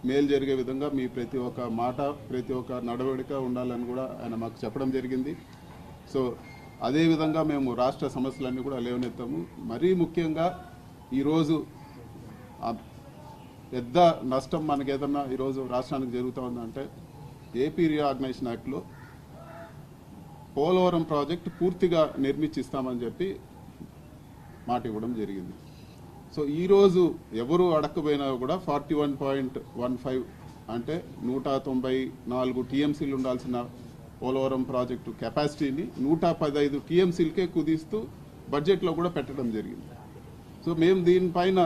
మేలు జరిగే విధంగా మీ ప్రతి ఒక్క మాట ప్రతి ఒక్క నడవడిక ఉండాలని కూడా ఆయన మాకు చెప్పడం జరిగింది. సో అదేవిధంగా మేము రాష్ట్ర సమస్యలన్నీ కూడా లేవనెత్తాము. మరీ ముఖ్యంగా ఈరోజు పెద్ద నష్టం మనకి ఏదన్నా ఈరోజు రాష్ట్రానికి జరుగుతూ ఉందంటే ఏపీ రీఆర్గనైజేషన్ యాక్ట్లో పోలవరం ప్రాజెక్టు పూర్తిగా నిర్మించిస్తామని చెప్పి మాట ఇవ్వడం జరిగింది. సో ఈరోజు ఎవరు అడగకపోయినా కూడా 41.15 అంటే 194 టీఎంసీలు ఉండాల్సిన పోలవరం ప్రాజెక్టు కెపాసిటీని 115 టీఎంసీలకే కుదిస్తూ బడ్జెట్లో కూడా పెట్టడం జరిగింది. సో మేము దీనిపైన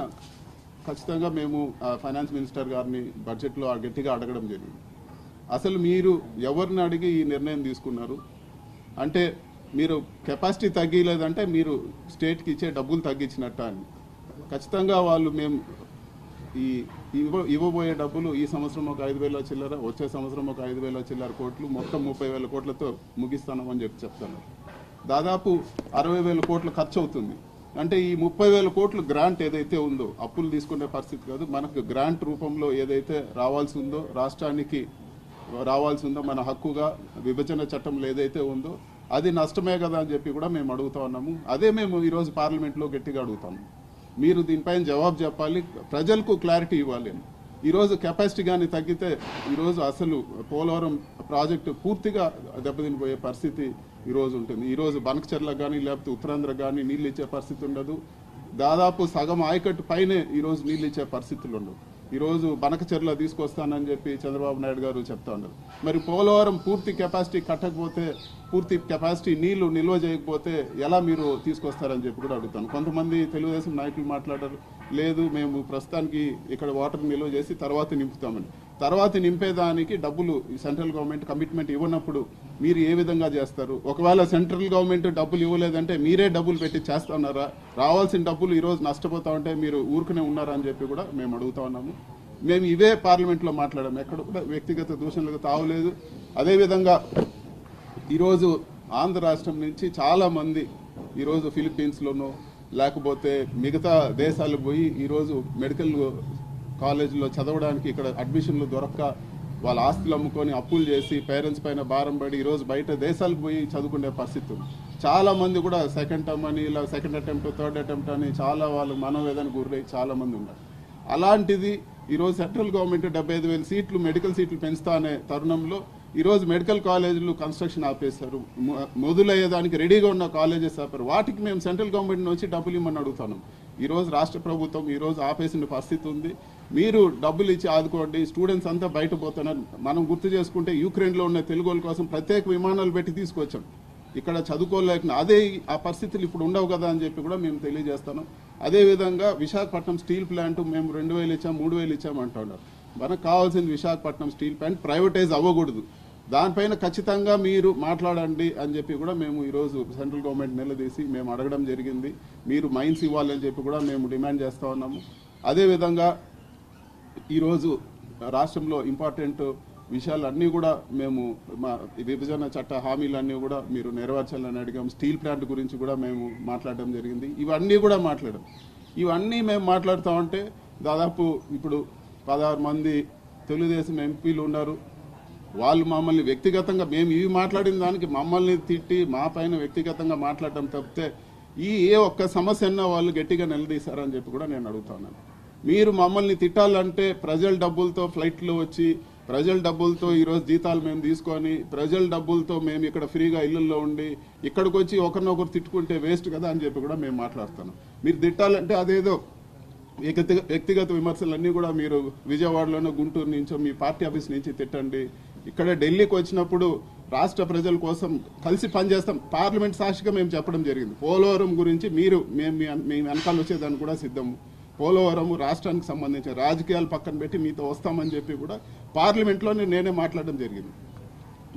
ఖచ్చితంగా మేము ఫైనాన్స్ మినిస్టర్ గారిని బడ్జెట్లో గట్టిగా అడగడం జరిగింది. అసలు మీరు ఎవరిని అడిగి ఈ నిర్ణయం తీసుకున్నారు అంటే మీరు కెపాసిటీ తగ్గిలేదంటే మీరు స్టేట్కి ఇచ్చే డబ్బులు తగ్గించినట్ట అని. ఖచ్చితంగా వాళ్ళు మేము ఇవ్వబోయే డబ్బులు ఈ సంవత్సరం ఒక 5,000 చిల్లర, వచ్చే సంవత్సరం ఒక 5,000 చిల్లర కోట్లు, మొత్తం 30,000 కోట్లతో ముగిస్తామని చెప్తున్నారు. దాదాపు 60,000 కోట్లు ఖర్చు అవుతుంది. అంటే ఈ 30,000 కోట్లు గ్రాంట్ ఏదైతే ఉందో అప్పులు తీసుకునే పరిస్థితి కాదు, మనకు గ్రాంట్ రూపంలో ఏదైతే రావాల్సి ఉందో రాష్ట్రానికి రావాల్సి ఉందో మన హక్కుగా విభజన చట్టంలో ఏదైతే ఉందో అది నష్టమే కదా అని చెప్పి కూడా మేము అడుగుతా ఉన్నాము. అదే మేము ఈరోజు పార్లమెంట్లో గట్టిగా అడుగుతాము. మీరు దీనిపైన జవాబు చెప్పాలి, ప్రజలకు క్లారిటీ ఇవ్వాలి. ఈరోజు కెపాసిటీ కానీ తగ్గితే ఈరోజు అసలు పోలవరం ప్రాజెక్టు పూర్తిగా దెబ్బతినిపోయే పరిస్థితి ఈరోజు ఉంటుంది. ఈరోజు బనకచెర్లకు కానీ లేకపోతే ఉత్తరాంధ్రకు కానీ నీళ్ళు ఇచ్చే పరిస్థితి ఉండదు. దాదాపు సగం ఆయకట్టు పైనే ఈరోజు నీళ్ళు ఇచ్చే పరిస్థితులు ఉండవు. ఈరోజు బనకచెర్ల తీసుకొస్తానని చెప్పి చంద్రబాబు నాయుడు గారు చెప్తా ఉన్నారు. మరి పోలవరం పూర్తి కెపాసిటీ కట్టకపోతే, పూర్తి కెపాసిటీ నీళ్లు నిల్వ చేయకపోతే ఎలా మీరు తీసుకొస్తారని చెప్పి కూడా అడుగుతాను. కొంతమంది తెలుగుదేశం నాయకులు మాట్లాడారు, లేదు మేము ప్రస్తుతానికి ఇక్కడ వాటర్ నిల్వ చేసి తర్వాత నింపుతామని. తర్వాత నింపేదానికి డబ్బులు సెంట్రల్ గవర్నమెంట్ కమిట్మెంట్ ఇవ్వనప్పుడు మీరు ఏ విధంగా చేస్తారు? ఒకవేళ సెంట్రల్ గవర్నమెంట్ డబ్బులు ఇవ్వలేదంటే మీరే డబ్బులు పెట్టి చేస్తున్నారా? రావాల్సిన డబ్బులు ఈరోజు నష్టపోతా ఉంటే మీరు ఊరుకునే ఉన్నారా అని చెప్పి కూడా మేము అడుగుతా ఉన్నాము. మేము ఇవే పార్లమెంట్లో మాట్లాడాము, ఎక్కడ కూడా వ్యక్తిగత దూషణలకు తావులేదు. అదేవిధంగా ఈరోజు ఆంధ్ర రాష్ట్రం నుంచి చాలామంది ఈరోజు ఫిలిప్పీన్స్లోనూ లేకపోతే మిగతా దేశాలకు పోయి ఈరోజు మెడికల్ కాలేజీలో చదవడానికి ఇక్కడ అడ్మిషన్లు దొరక్క వాళ్ళ ఆస్తులు అమ్ముకొని అప్పులు చేసి పేరెంట్స్ పైన భారం పడి ఈరోజు బయట దేశాలకు పోయి చదువుకునే పరిస్థితి ఉంది. చాలామంది కూడా సెకండ్ టర్మ్ అని ఇలా సెకండ్ అటెంప్ట్ థర్డ్ అటెంప్ట్ అని చాలా వాళ్ళు మనోవేదనకు గురై చాలామంది ఉన్నారు. అలాంటిది ఈరోజు సెంట్రల్ గవర్నమెంట్ 75,000 సీట్లు మెడికల్ సీట్లు పెంచుతా అనే తరుణంలో ఈరోజు మెడికల్ కాలేజీలు కన్స్ట్రక్షన్ ఆపేశారు. మొదలయ్యేదానికి రెడీగా ఉన్న కాలేజెస్ ఆపారు. వాటికి మేము సెంట్రల్ గవర్నమెంట్ నుంచి డబ్బులు ఇవ్వమని అడుగుతున్నాం. ఈరోజు రాష్ట్ర ప్రభుత్వం ఈరోజు ఆపేసిన పరిస్థితి ఉంది. మీరు డబ్బులు ఇచ్చి ఆదుకోండి. స్టూడెంట్స్ అంతా బయట పోతున్నారు. మనం గుర్తు చేసుకుంటే యూక్రెయిన్లో ఉన్న తెలుగు కోసం ప్రత్యేక విమానాలు పెట్టి తీసుకొచ్చాం. ఇక్కడ చదువుకోలేక అదే ఆ పరిస్థితులు ఇప్పుడు ఉండవు కదా అని చెప్పి కూడా మేము తెలియజేస్తున్నాం. అదేవిధంగా విశాఖపట్నం స్టీల్ ప్లాంట్ మేము 2,000 ఇచ్చాం 3,000 ఇచ్చాం అంటున్నారు. మనకు కావాల్సింది విశాఖపట్నం స్టీల్ ప్లాంట్ ప్రైవేటైజ్ అవ్వకూడదు. దానిపైన ఖచ్చితంగా మీరు మాట్లాడండి అని చెప్పి కూడా మేము ఈరోజు సెంట్రల్ గవర్నమెంట్ నిలదీసి మేము అడగడం జరిగింది. మీరు మైన్స్ ఇవ్వాలని చెప్పి కూడా మేము డిమాండ్ చేస్తూ ఉన్నాము. అదేవిధంగా ఈరోజు రాష్ట్రంలో ఇంపార్టెంట్ విషయాలన్నీ కూడా మేము మా విభజన చట్ట హామీలన్నీ కూడా మీరు నెరవేర్చాలని అడిగాం. స్టీల్ ప్లాంట్ గురించి కూడా మేము మాట్లాడడం జరిగింది. ఇవన్నీ కూడా మాట్లాడాం. ఇవన్నీ మేము మాట్లాడుతూ ఉంటే దాదాపు ఇప్పుడు 16 మంది తెలుగుదేశం ఎంపీలు ఉన్నారు. వాళ్ళు మమ్మల్ని వ్యక్తిగతంగా మేము ఇవి మాట్లాడిన దానికి మమ్మల్ని తిట్టి మా పైన వ్యక్తిగతంగా మాట్లాడటం తప్పితే ఏ ఒక్క సమస్యన్నా వాళ్ళు గట్టిగా నిలదీశారని చెప్పి కూడా నేను అడుగుతున్నాను. మీరు మమ్మల్ని తిట్టాలంటే ప్రజల డబ్బులతో ఫ్లైట్లో వచ్చి ప్రజల డబ్బులతో ఈరోజు జీతాలు మేము తీసుకొని ప్రజల డబ్బులతో మేము ఇక్కడ ఫ్రీగా ఇళ్లలో ఉండి ఇక్కడికి వచ్చి ఒకరినొకరు తిట్టుకుంటే వేస్ట్ కదా అని చెప్పి కూడా మేము మాట్లాడుతున్నాం. మీరు తిట్టాలంటే అదేదో వ్యక్తిగత విమర్శలన్నీ కూడా మీరు విజయవాడలోనో గుంటూరు నుంచో మీ పార్టీ ఆఫీస్ నుంచి తిట్టండి. ఇక్కడ ఢిల్లీకి వచ్చినప్పుడు రాష్ట్ర ప్రజల కోసం కలిసి పనిచేస్తాం. పార్లమెంట్ సాక్షిగా మేము చెప్పడం జరిగింది. పోలవరం గురించి మేము వెనకాల వచ్చేదాన్ని కూడా సిద్ధము. పోలవరం రాష్ట్రానికి సంబంధించిన రాజకీయాలు పక్కన పెట్టి మీతో వస్తామని చెప్పి కూడా పార్లమెంట్లోనే నేనే మాట్లాడడం జరిగింది.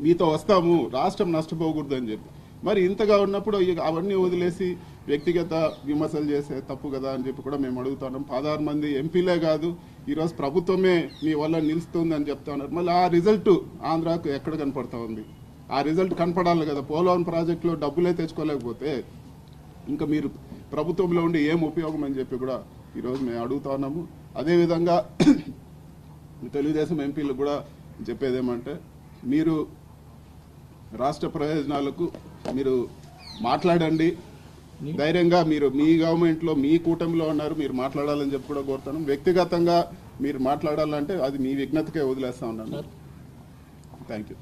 మీతో వస్తాము, రాష్ట్రం నష్టపోకూడదు అని చెప్పి. మరి ఇంతగా ఉన్నప్పుడు అవన్నీ వదిలేసి వ్యక్తిగత విమర్శలు చేసే తప్పు కదా అని చెప్పి కూడా మేము అడుగుతున్నాం. 16 మంది ఎంపీలే కాదు ఈరోజు ప్రభుత్వమే మీ వల్ల నిలుస్తుంది అని చెప్తా ఉన్నారు. మళ్ళీ ఆ రిజల్ట్ ఆంధ్రాకు ఎక్కడ కనపడతా ఉంది? ఆ రిజల్ట్ కనపడాలి కదా. పోలవరం ప్రాజెక్టులో డబ్బులే తెచ్చుకోలేకపోతే ఇంకా మీరు ప్రభుత్వంలో ఉండి ఏం ఉపయోగం అని చెప్పి కూడా ఈరోజు మేము అడుగుతా ఉన్నాము. అదేవిధంగా తెలుగుదేశం ఎంపీలకు కూడా చెప్పేది ఏమంటే, మీరు రాష్ట్ర ప్రయోజనాలకు మీరు మాట్లాడండి, ధైర్యంగా మీరు మీ గవర్నమెంట్లో మీ కూటమిలో ఉన్నారు, మీరు మాట్లాడాలని చెప్పి కూడా కోరుతాను. వ్యక్తిగతంగా మీరు మాట్లాడాలంటే అది మీ విజ్ఞతకే వదిలేస్తా ఉన్నాను. Thank you.